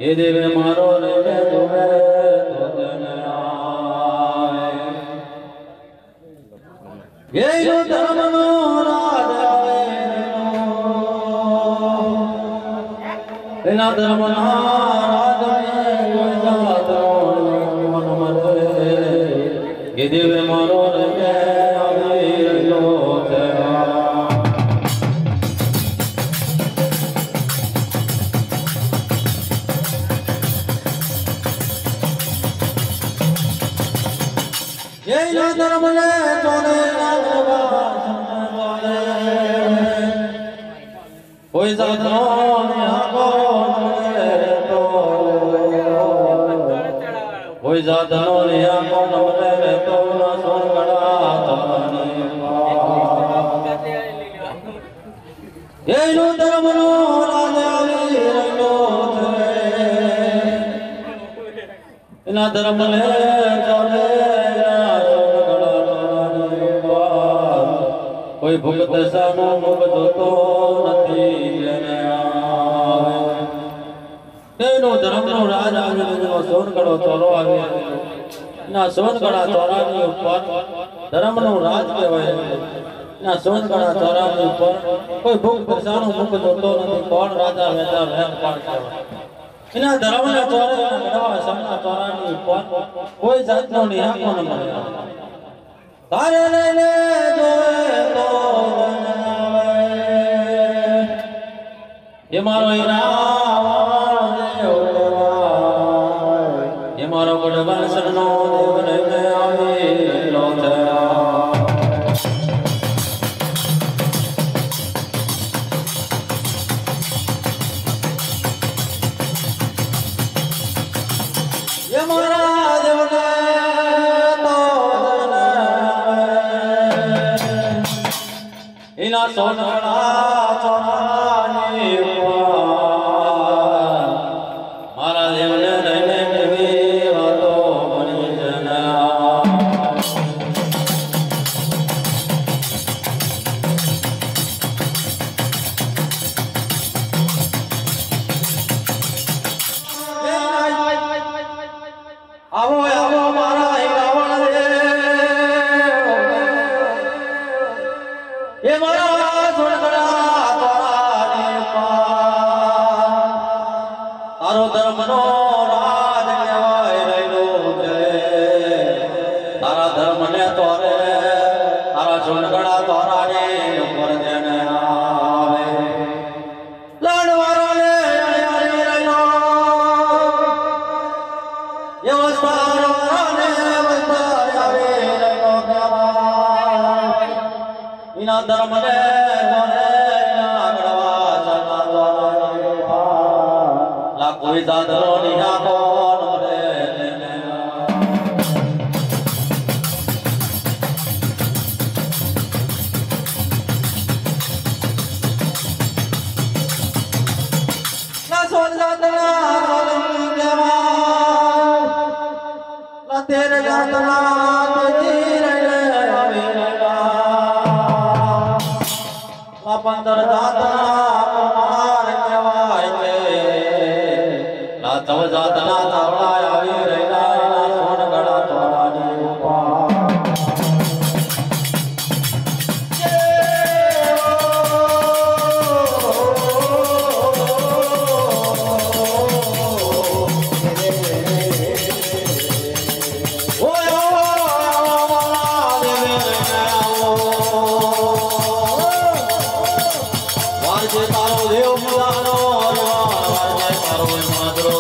ये देव मारो रे तुम्हें तो जन ये यो धर्म नो राजा बिना धर्म ना राजा मन मरे ये देव मारो रे ये ना धर्म ले तोने कोई साधनो तो कोई साधनो रिया को नमले तो ना सोन गड़ा ये नो धर्म नो राजा वीरो इना धर्म ले चले कोई भुगत सानो मुक्त तो नथी जने आवे तेनो धर्म नो राज आवे नो सोनगढ़ो चोरो आवे ना सोनगढ़ा चोरा ની ઉપર धर्म नो राज કહેવાય ना सोनगढ़ा चोरा ની ઉપર કોઈ ભુગત સાનો મુक्त તો નથી કોણ રાજા વેતા વેત કોણ કહેવાય इना धर्म ने चोरे गढ़वा समना चोरा ની ઉપર કોઈ જાતનો નિયમ ન મળે तारे ले जोए तो ये मारो ये मारो गुड़वन सरनो देवन में आवे लोचया ये मारा देवन इना सोनगढ़ा चोरानी मारा देव ने रहने में भी वातो बनी जना आवो आवो मारा रावण रे ये मारा सोनगढ़ा चोरानी तारो धर्म नो राज कहेवाय रहिलो छे तारा धर्म ने तोरे तारा सोनगढ़ा चोरानी ऊपर देने आवे लड़वारो ले हरी रहिलो ये वस्तारो ने वस्तार आवे रहिलो इना धर्म ने तोरे गढ़वा चला चोरानी ला कोई साधनो निहा कोन रे ना सोन जातना सोन देवा ना तेरे जातना तेजी रे अविरला ना पंदर जातना मार केवाय के ला तव जातना तावड़ा आवी रहिला सोनगढ़ा चोरानी तारो देव मुलानो तारो मादरो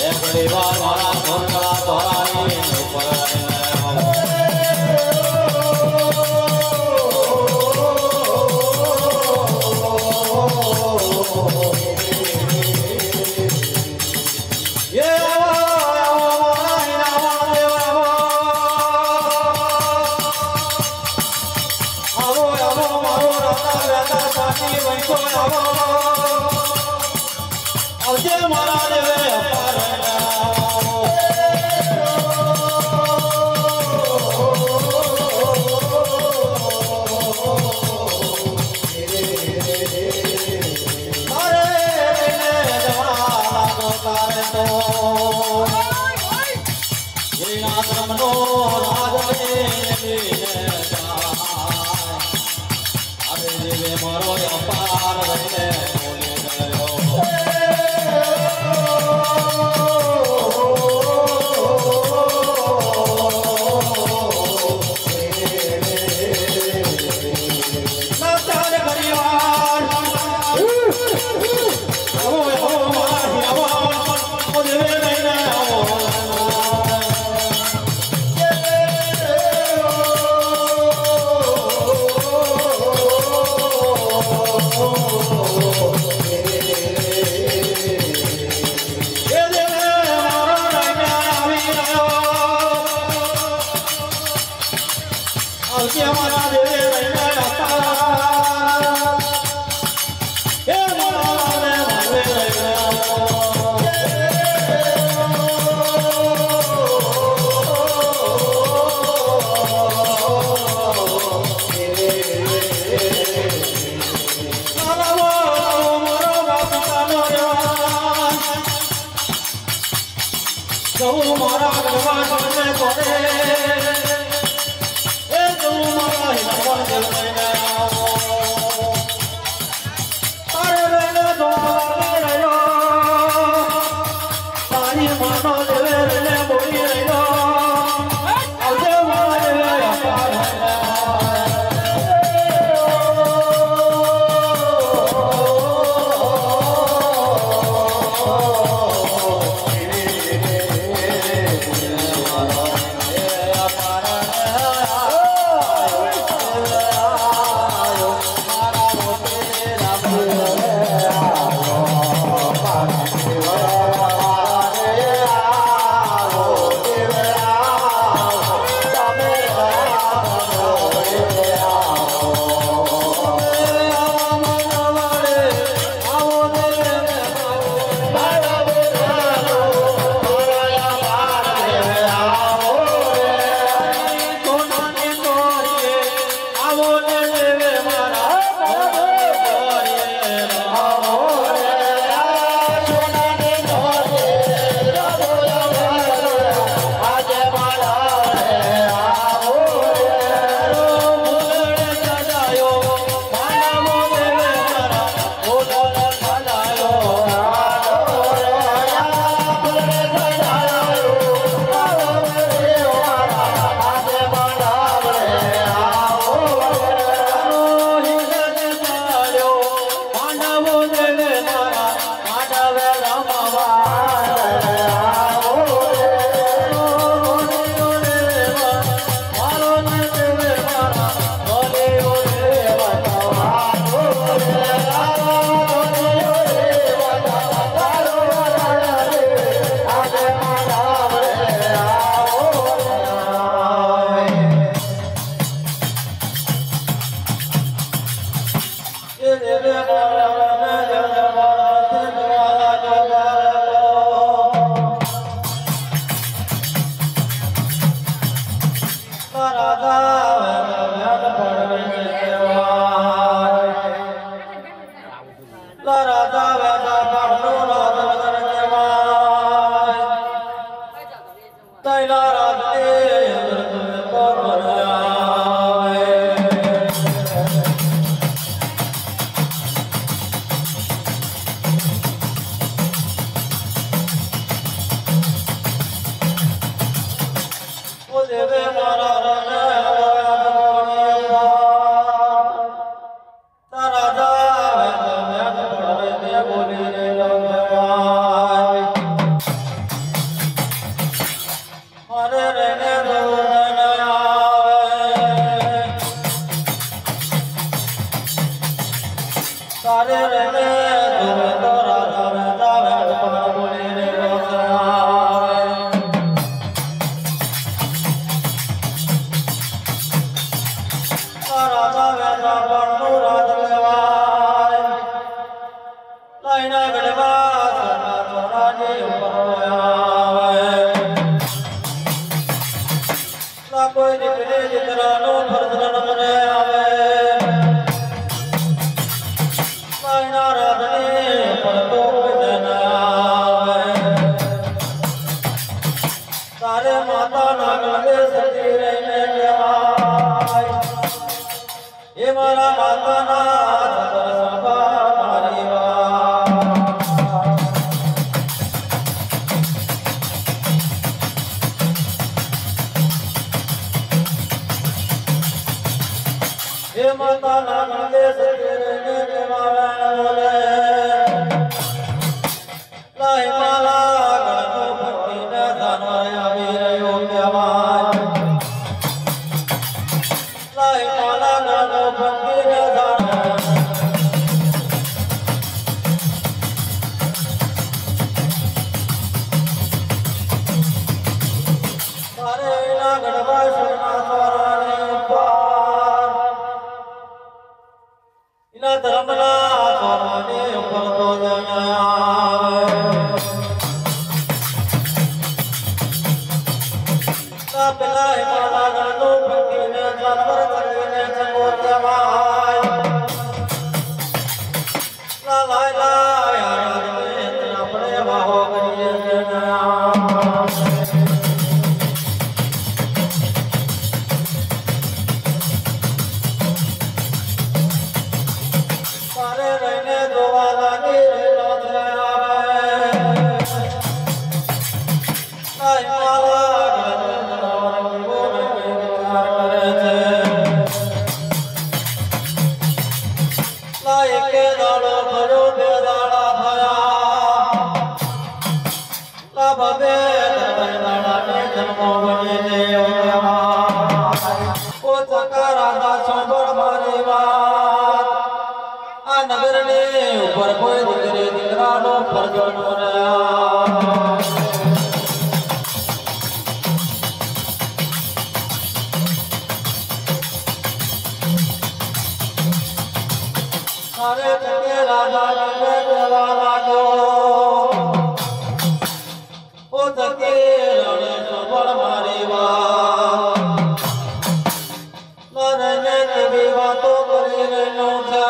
एक बार मारा सोनगढ़ा चोरानी ऊपर ये आवो आवो मारो राजा राजा साथी वैको आवो अजे मारा देवे अपार એ મારા માતાના સદર સભા મારી વાત એ માતાના નિર્દેશ કરીને દેવાના બોલે લાય માલા ગણતો ભક્તિને જાનવર આવી રહ્યો કહેવાય લાય માલા ગણતો ભક્તિને જાનવર તારે ના ગણવા શરણા તોરાની પાર ઇના ધર્મના તોરાની ઉપર તો જણાવે પેલા માલા ગણતો ભક્તિને જાનવર કરીને ચકોત્યાવાય લાય લાય આપણે વાહો કરીએ તારે રહીને જોવા લાગી રહેલો છે લાય માલા કે દાડો ભર્યો બે દાડા થયા ભવે દાડાને જન્મો બનીને ઓ ચકા રાધા સાંભળ મારી વાત આ નગરની ઉપર કોઈ દીકરી દીકરાનો ફરજો ન રહ્યા અરે ચકે રાજા ને દેવા લાગ્યો ઓ ચકે રણે સબળ મારી વાત લરને કેવી વાતો કરી રહેલો છે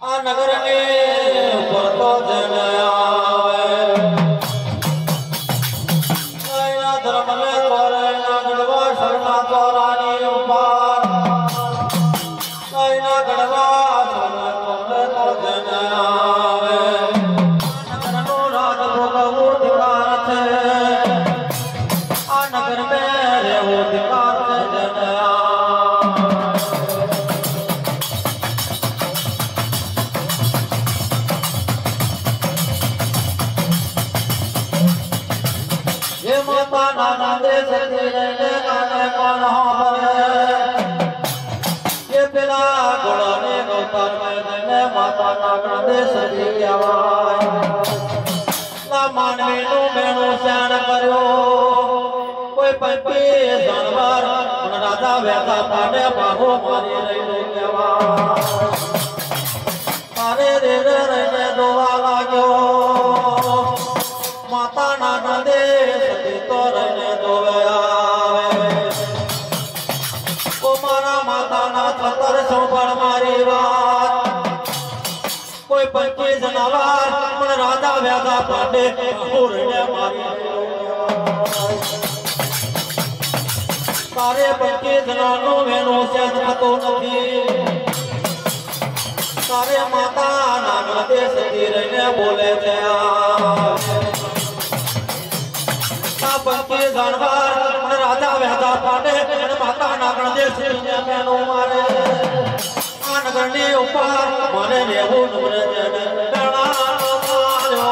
આ નગરની ઉપર તો જને આવે કઈના ધર્મને તોરે ના ગણવા શરણા તોરાની ઉપર કઈના ગણવા શરણા તોરે તો જને આવે નગરનો રાજ ભોગવવો અધિકાર છે આ નગર મેં રહેવો અધિકાર છે જને ये माता नाना देश रहीने गाने कौन हारे ये पिला घोड़ाने गौतर में देने माता नाना देश की आवाज ला मानवी नु मेणु शरण कर्यो कोई पंपी जानवर राजा वेता पाने बाहो मारी रहीलो केवा तारे रे रहीने दोवा लाग्यो माता नाना देश तो रहने दोवे आवे ओ मारा माता ना छतर सोपड़ मारी बात कोई पंछी जनावर मन राजा व्याधा पांडे उड़ने मारी तारे पंछी जनानो वेनो से तो नहीं तारे माता नाना देश की रहने बोले थे पंछी जानवर राजा व्याधा पांडे माता नागण देश मेनू मारे आ नगरनी ऊपर माने रेहू नुमरे जन गणा मारो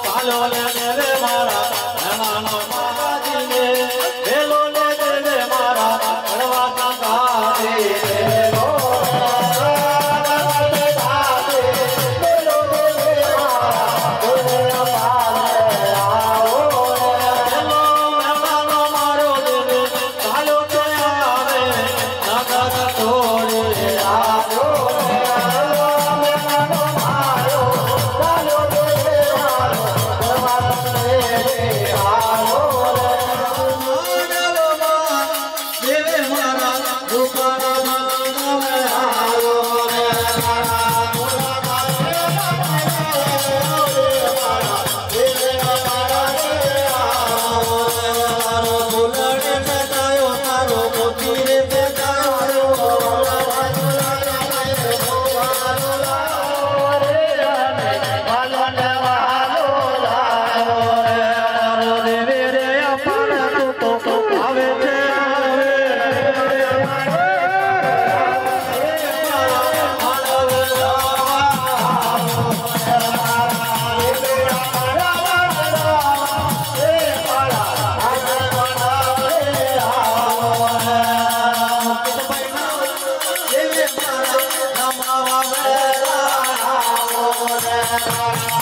कालो ले देवे मारा गणा मारा जी ने हेलो ले देवे मारा गणवा का दे हेलो Hare